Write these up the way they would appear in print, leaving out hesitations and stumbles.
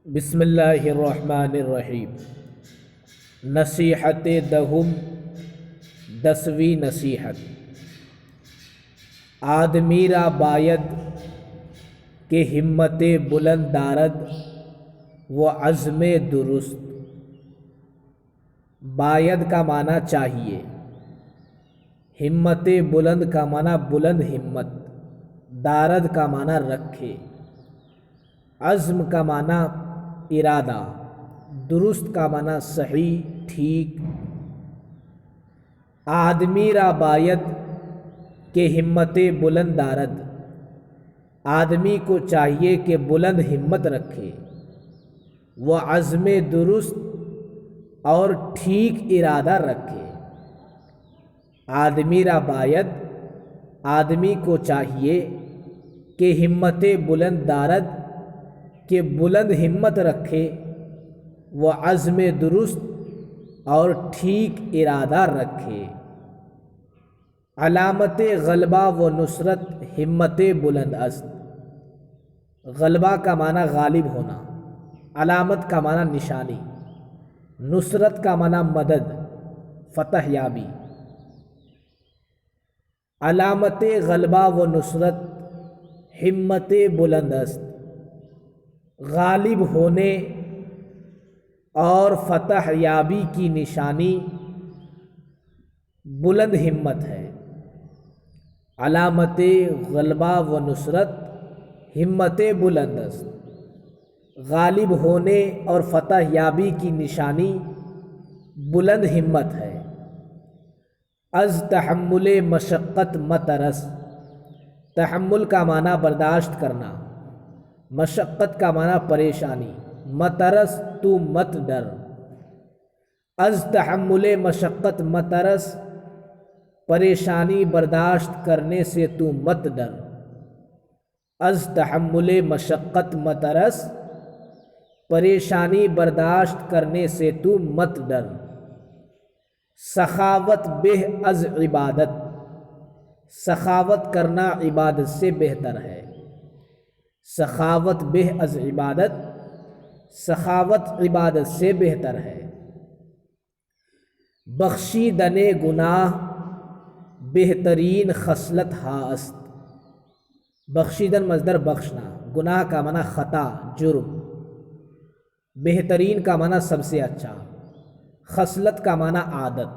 بسم اللہ الرحمن الرحیم۔ نصیحت دہم، 10ویں نصیحت۔ آدمی را باید کہ ہمت بلند دارد و عزم درست۔ باید کا معنی چاہیے، ہمت بلند کا معنی بلند ہمت، دارد کا معنی رکھے، عزم کا معنی ارادہ، درست کا معنی صحیح ٹھیک۔ آدمی را باید کہ ہمت بلند دارد، آدمی کو چاہیے کہ بلند ہمت رکھے، وہ عزم درست اور ٹھیک ارادہ رکھے۔ آدمی را باید، آدمی کو چاہیے کہ ہمت بلند دارد، کہ بلند ہمت رکھے، وہ عزم درست اور ٹھیک ارادہ رکھے۔ علامت غلبہ و نصرت ہمت بلند است۔ غلبہ کا معنی غالب ہونا، علامت کا معنی نشانی، نصرت کا معنی مدد فتح یابی۔ علامت غلبہ و نصرت ہمت بلند است، غالب ہونے اور فتح یابی کی نشانی بلند ہمت ہے۔ علامت غلبہ و نصرت ہمت بلند است، غالب ہونے اور فتح یابی کی نشانی بلند ہمت ہے۔ از تحمل مشقت مترس، تحمل کا معنی برداشت کرنا، مشقت کا معنی پریشانی، مترس تو مت ڈر۔ از تحمل مشقت مترس، پریشانی برداشت کرنے سے تو مت ڈر۔ از تحمل مشقت مترس، پریشانی برداشت کرنے سے تو مت ڈر۔ سخاوت بہ از عبادت، سخاوت کرنا عبادت سے بہتر ہے۔ سخاوت بہ از عبادت، سخاوت عبادت سے بہتر ہے۔ بخشیدن گناہ بہترین خصلت ہا است۔ بخشیدن مصدر بخشنا، گناہ کا معنی خطا جرم، بہترین کا معنی سب سے اچھا، خصلت کا معنی عادت۔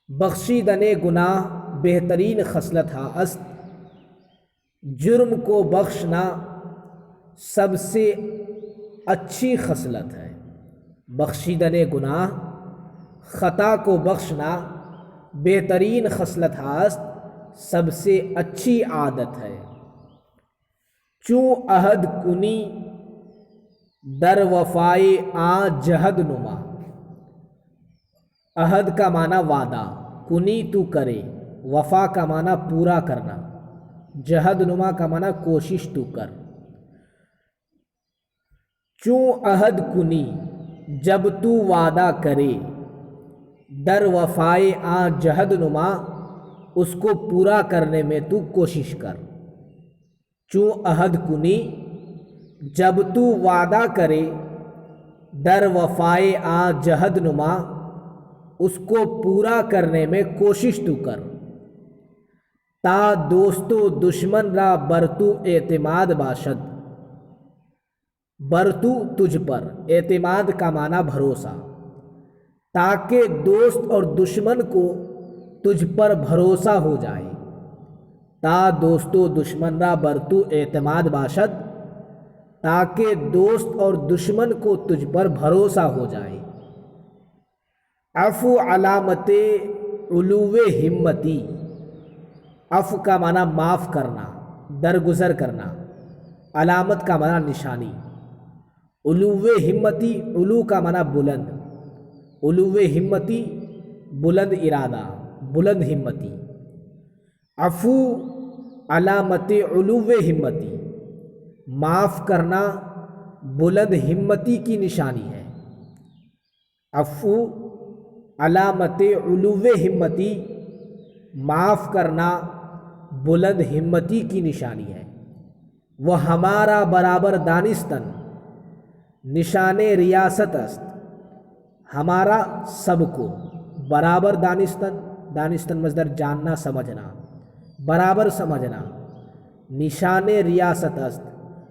بخشیدن گناہ بہترین خصلت ہا است، جرم کو بخشنا سب سے اچھی خصلت ہے۔ بخشیدن گناہ، خطا کو بخشنا بہترین خصلت است، سب سے اچھی عادت ہے۔ چوں عہد کنی در وفائے آ جہد نما، عہد کا معنی وعدہ، کنی تو کرے، وفا کا معنی پورا کرنا، جہد نما کا معنی کوشش تو کر۔ چوں عہد کنی جب تو وعدہ کرے، در وفائے آ جہد نما اس کو پورا کرنے میں تو کوشش کر۔ چوں عہد کنی جب تو وعدہ کرے، در وفائے آ جہد نما اس کو پورا کرنے میں کوشش تو کر۔ تا دوست و دشمن را بر تو اعتماد باشد، بر تو تجھ پر، اعتماد کا معنی بھروسہ، تاکہ دوست اور دشمن کو تجھ پر بھروسہ ہو جائے۔ تا دوست و دشمن را بر تو اعتماد باشد، تاکہ دوست اور دشمن کو تجھ پر بھروسہ ہو جائے۔ عفو علامت علو ہمتی، عفو کا معنی معاف کرنا، درگزر کرنا، علامت کا معنی نشانی۔ علو ہمتی، علو کا معنی بلند، علو ہمتی بلند ارادہ، بلند ہمتی۔ عفو علامت علو ہمتی، معاف کرنا بلند ہمتی کی نشانی ہے۔ عفو علامت علو ہمتی، معاف کرنا بلند ہمتی کی نشانی ہے۔ وہ ہمارا برابر دانستن، نشان ریاست است ہمارا سب کو، برابر دانستن، دانستن مصدر جاننا سمجھنا، برابر سمجھنا، نشان ریاست است،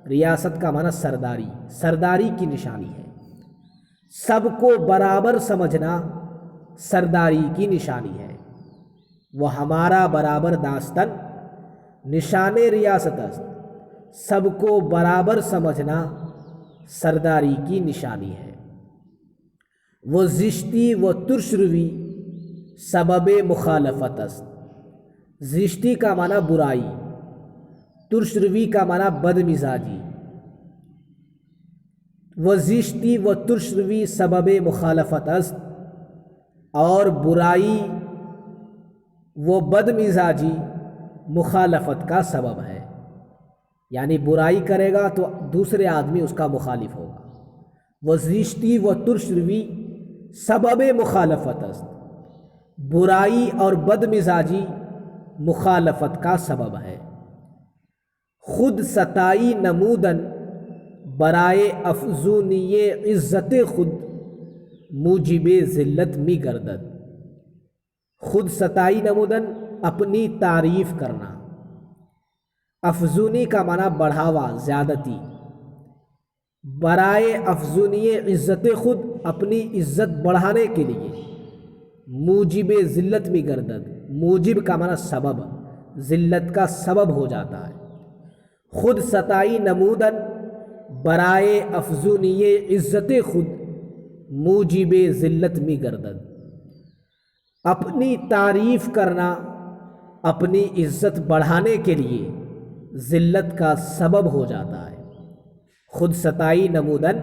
ریاست کا معنی سرداری، سرداری کی نشانی ہے، سب کو برابر سمجھنا سرداری کی نشانی ہے، وہ ہمارا برابر دانستن نشان ریاست است، سب کو برابر سمجھنا سرداری کی نشانی ہے، وہ زشتی و ترش روی سبب مخالفت است، زشتی کا معنی برائی، ترش روی کا معنی بد مزاجی، وہ زشتی و ترش روی سبب مخالفت است، اور برائی وہ بد مزاجی مخالفت کا سبب ہے، یعنی برائی کرے گا تو دوسرے آدمی اس کا مخالف ہوگا، وہ زشتی و ترش روی سبب مخالفت است، برائی اور بد مزاجی مخالفت کا سبب ہے، خود ستائی نمودن برائے افزونی عزت خود موجب ذلت می گردد، خود ستائی نمودن اپنی تعریف کرنا، افزونی کا معنی بڑھاوا، زیادتی، برائے افزونی عزت خود اپنی عزت بڑھانے کے لیے، موجب ذلت می گردد، موجب کا معنی سبب، ذلت کا سبب ہو جاتا ہے، خود ستائی نمودن برائے افزونی عزت خود موجب ذلت می گردد، اپنی تعریف کرنا اپنی عزت بڑھانے کے لیے ذلت کا سبب ہو جاتا ہے، خود ستائی نمودن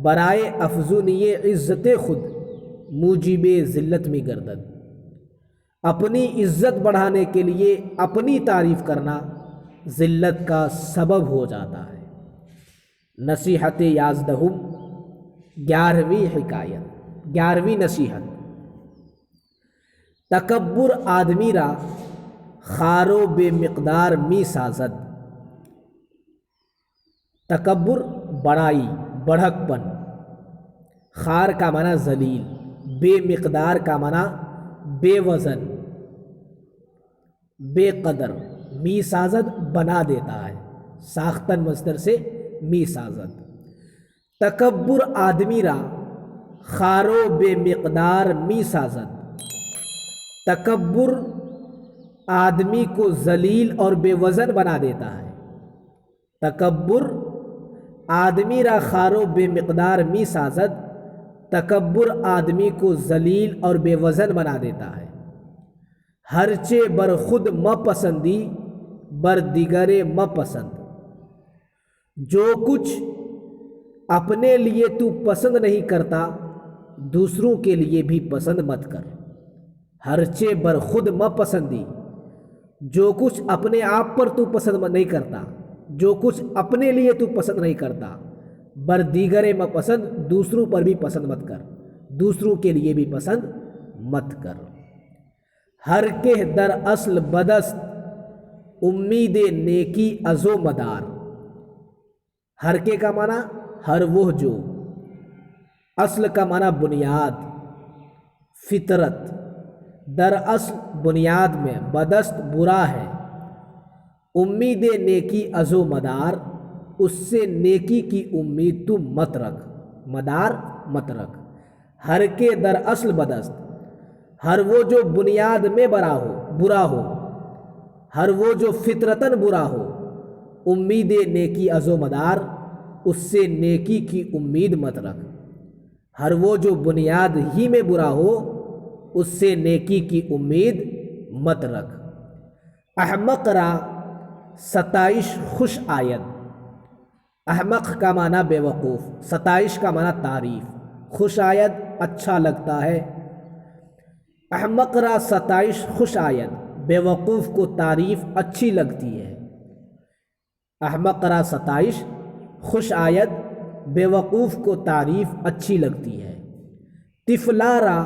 برائے افزونی عزت خود موجب ذلت می گردد، اپنی عزت بڑھانے کے لیے اپنی تعریف کرنا ذلت کا سبب ہو جاتا ہے۔ نصیحت یازدہم، 11ویں حکایت، 11ویں نصیحت، تکبر آدمی را خارو بے مقدار می سازد، تکبر بڑائی، بڑھک پن، خار کا معنی ذلیل، بے مقدار کا معنی بے وزن، بے قدر، می سازد بنا دیتا ہے، ساختن مصدر سے می سازد، تکبر آدمی را خارو بے مقدار می سازد، تکبر آدمی کو ذلیل اور بے وزن بنا دیتا ہے، تکبر آدمی را خارو بے مقدار می سازد، تکبر آدمی کو ذلیل اور بے وزن بنا دیتا ہے، ہرچے بر خود مپسندی بر دیگر مپسند، جو کچھ اپنے لیے تو پسند نہیں کرتا دوسروں کے لیے بھی پسند مت کر، ہرچے بر خود مپسندی، جو کچھ اپنے آپ پر تو پسند نہیں کرتا، جو کچھ اپنے لیے تو پسند نہیں کرتا، بر دیگر مپسند، دوسروں پر بھی پسند مت کر، دوسروں کے لیے بھی پسند مت کر، ہر کہ در اصل بدست امید نیکی ازو مدار، ہر کے کا معنی ہر وہ جو، اصل کا معنی بنیاد، فطرت، در اصل بنیاد میں، بدست برا ہے، امید نیکی ازو مدار، اس سے نیکی کی امید تو مت رکھ، مدار مت رکھ، ہر کے در اصل بدست، ہر وہ جو بنیاد میں برا ہو، ہر وہ جو فطرتاً برا ہو، امید نیکی ازو مدار، اس سے نیکی کی امید مت رکھ، ہر وہ جو بنیاد ہی میں برا ہو اس سے نیکی کی امید مت رکھ، احمق را ستائش خوش آید، احمق کا معنی بے وقوف، ستائش کا معنی تعریف، خوش آید اچھا لگتا ہے، احمق را ستائش خوش آید، بے وقوف کو تعریف اچھی لگتی ہے، احمق را ستائش خوش آید، بے وقوف کو تعریف اچھی لگتی ہے، طفلا را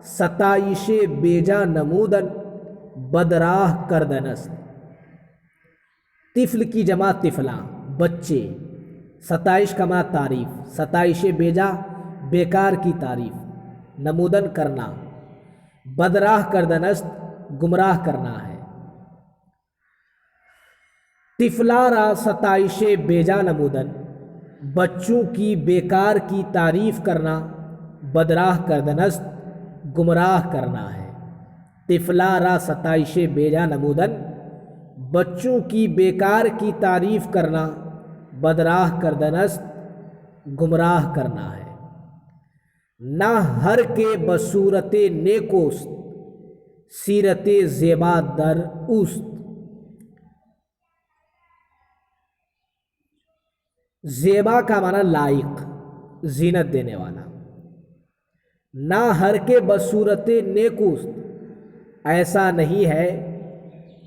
ستائش بیجا نمودن بدراہ کردن است، طفل کی جمع طفلا، بچے، ستائش کا معنی تعریف، ستائش بیجا بیکار کی تعریف، نمودن کرنا، بدراہ کردن است گمراہ کرنا ہے۔ طفلا را ستائش بیجا نمودن، بچوں کی بیکار کی تعریف کرنا بدراہ کردن است گمراہ کرنا ہے۔ طفلا را ستائش بیجا نمودن، بچوں کی بیکار کی تعریف کرنا بدراہ کردن است گمراہ کرنا ہے۔ نہ ہر کے بصورت نیکوست، سیرت زیبا در اوست۔ زیبا کا معنی لائق، زینت دینے والا۔ نہ ہر کے بصورت نیکوست، ایسا نہیں ہے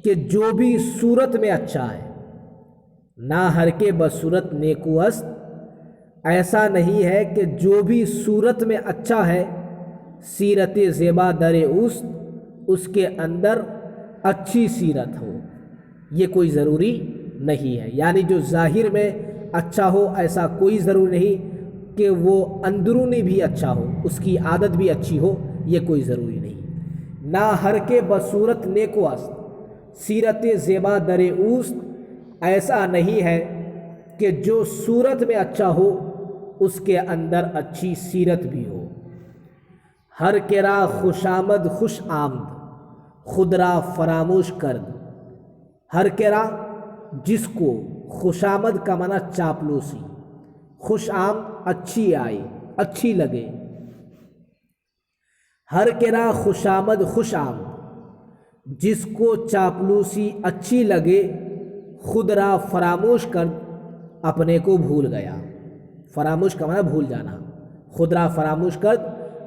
کہ جو بھی صورت میں اچھا ہے۔ نہ ہر کے بصورت نیکوست، ایسا نہیں ہے کہ جو بھی صورت میں اچھا ہے، سیرت زیبا در اوست، اس کے اندر اچھی سیرت ہو، یہ کوئی ضروری نہیں ہے۔ یعنی جو ظاہر میں اچھا ہو ایسا کوئی ضروری نہیں کہ وہ اندرونی بھی اچھا ہو، اس کی عادت بھی اچھی ہو، یہ کوئی ضروری نہیں۔ نہ ہر کے بصورت نیکوست، سیرت زیبا در اوست، ایسا نہیں ہے کہ جو صورت میں اچھا ہو اس کے اندر اچھی سیرت بھی ہو۔ ہر کرا خوش آمد خوش آمد، خود را فراموش کرد۔ ہر کرا جس کو، خوش آمد کا معنی چاپلوسی، خوش آمد اچھی آئے، اچھی لگے۔ ہر کرا خوش آمد خوش آمد، جس کو چاپلوسی اچھی لگے، خود را فراموش کر اپنے کو بھول گیا۔ فراموش کا معنی بھول جانا، خود را فراموش کر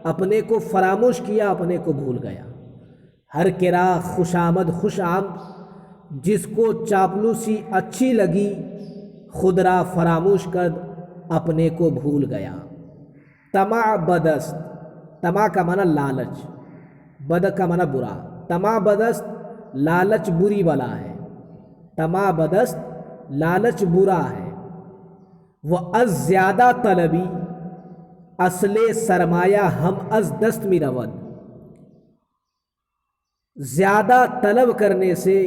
اپنے کو فراموش کیا، اپنے کو بھول گیا۔ ہر کرا خوش آمد خوش آمد، جس کو چاپلوسی اچھی لگی، خود را فراموش کر اپنے کو بھول گیا۔ طمع بدست، طمع کا معنی لالچ، بد کا معنی برا، طمع بدست لالچ بری بلا ہے۔ طمع بدست لالچ برا ہے۔ وہ از زیادہ طلبی، اصل سرمایہ ہم از دست می رود۔ زیادہ طلب کرنے سے،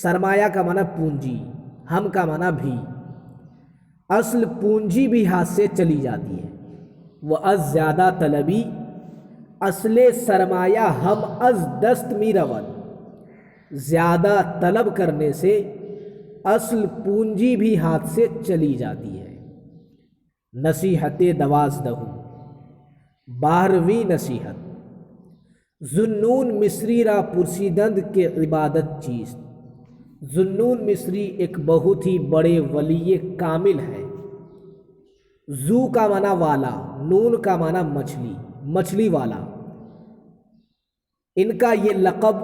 سرمایہ کا معنی پونجی، ہم کا معنی بھی، اصل پونجی بھی ہاتھ سے چلی جاتی ہے۔ وہ از زیادہ طلبی، اصل سرمایہ ہم از دست می رود۔ زیادہ طلب کرنے سے اصل پونجی بھی ہاتھ سے چلی جاتی ہے۔ نصیحت دوازدہم، 12ویں نصیحت۔ ذوالنون مصری را پرسیدند کہ عبادت چیست۔ ذوالنون مصری ایک بہت ہی بڑے ولی کامل ہے۔ ذو کا معنی والا، نون کا معنی مچھلی، مچھلی والا۔ ان کا یہ لقب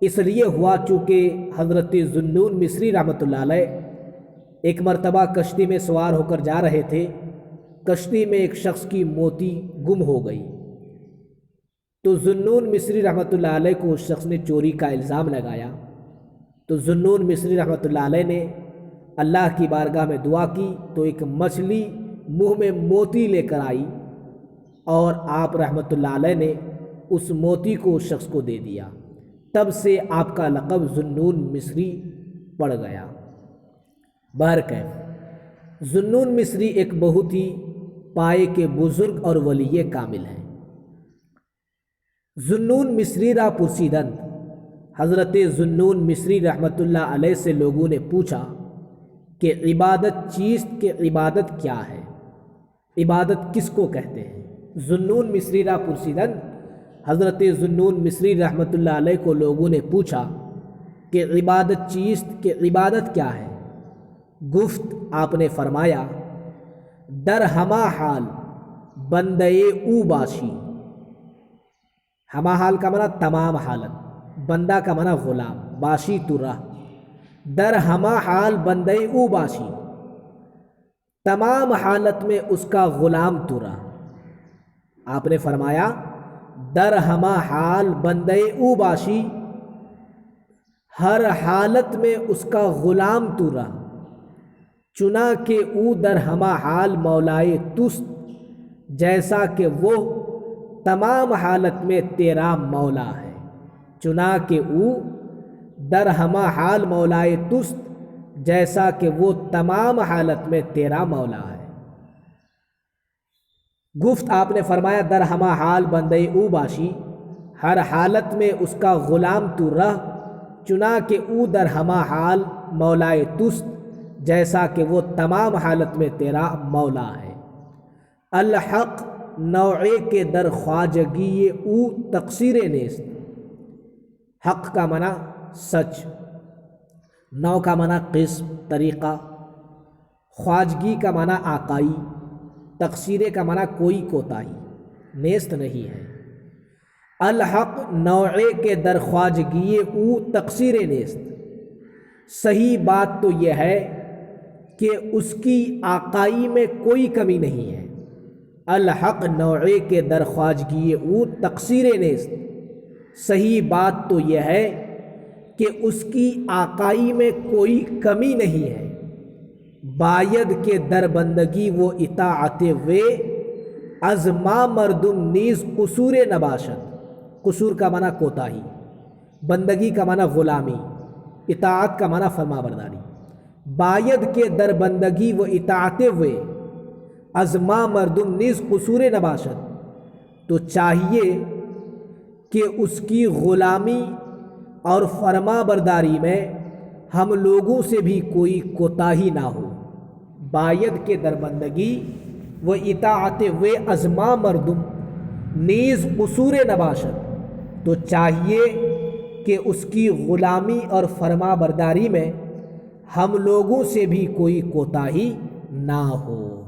اس لیے ہوا چونکہ حضرت ذوالنون مصری رحمۃ اللہ علیہ ایک مرتبہ کشتی میں سوار ہو کر جا رہے تھے۔ کشتی میں ایک شخص کی موتی گم ہو گئی، تو ذوالنون مصری رحمۃ اللہ علیہ کو اس شخص نے چوری کا الزام لگایا۔ تو ذوالنون مصری رحمۃ اللہ علیہ نے اللہ کی بارگاہ میں دعا کی تو ایک مچھلی منہ میں موتی لے کر آئی، اور آپ رحمۃ اللہ علیہ نے اس موتی کو اس شخص کو دے دیا۔ تب سے آپ کا لقب ذوالنون مصری پڑ گیا۔ بہرکیف ذوالنون مصری ایک بہت ہی پائے کے بزرگ اور ولی کامل ہیں۔ ذوالنون مصری را پرسیدند، حضرت ذوالنون مصری رحمۃ اللہ علیہ سے لوگوں نے پوچھا کہ عبادت چیست، کہ عبادت کیا ہے، عبادت کس کو کہتے ہیں۔ ذوالنون مصری را پرسیدند، حضرت ذوالنون مصری رحمۃ اللہ علیہ کو لوگوں نے پوچھا کہ عبادت چیست، کہ عبادت کیا ہے۔ گفت، آپ نے فرمایا، در ہما حال بندے او باشی۔ ہما حال کا معنی تمام حالت، بندہ کا معنی غلام، باشی تو رہ، در ہما حال بندے او باشی، تمام حالت میں اس کا غلام تو رہ۔ آپ نے فرمایا در ہما حال بندے او باشی، ہر حالت میں اس کا غلام تو رہ۔ چنا کہ او در ہمہ حال مولائے تست، جیسا کہ وہ تمام حالت میں تیرا مولا ہے۔ چنا کہ او در ہمہ حال مولائے تست، جیسا کہ وہ تمام حالت میں تیرا مولا ہے۔ گفت آپ نے فرمایا در ہمہ حال بندے او باشی، ہر حالت میں اس کا غلام تو رہ، چنا کہ او در ہمہ حال مولائے تست، جیسا کہ وہ تمام حالت میں تیرا مولا ہے۔ الحق نوعے کے در خواجگی او تقصیر نیست۔ حق کا معنی سچ، نو کا معنی قسم طریقہ، خواجگی کا معنی آقائی، تقصیر کا معنی کوئی کوتاہی، نیست نہیں ہے۔ الحق نوعے کے در خواجگی او تقصیر نیست، صحیح بات تو یہ ہے کہ اس کی آقائی میں کوئی کمی نہیں ہے۔ الحق نوعے کے در خواجگی او تقصیر نیست، صحیح بات تو یہ ہے کہ اس کی آقائی میں کوئی کمی نہیں ہے۔ باید کے در بندگی و اطاعت وے، از ما مردم نیز قصور نباشد۔ قصور کا معنی کوتاہی، بندگی کا معنی غلامی، اطاعت کا معنی فرما برداری۔ باید کے در بندگی و اطاعت وے، از ما مردم نیز قصور نباشد، تو چاہیے کہ اس کی غلامی اور فرما برداری میں ہم لوگوں سے بھی کوئی کوتاہی نہ ہو۔ باید کے در بندگی و اطاعت وے از ما مردم نیز قصور نباشد، تو چاہیے کہ اس کی غلامی اور فرما برداری میں ہم لوگوں سے بھی کوئی کوتاہی نہ ہو۔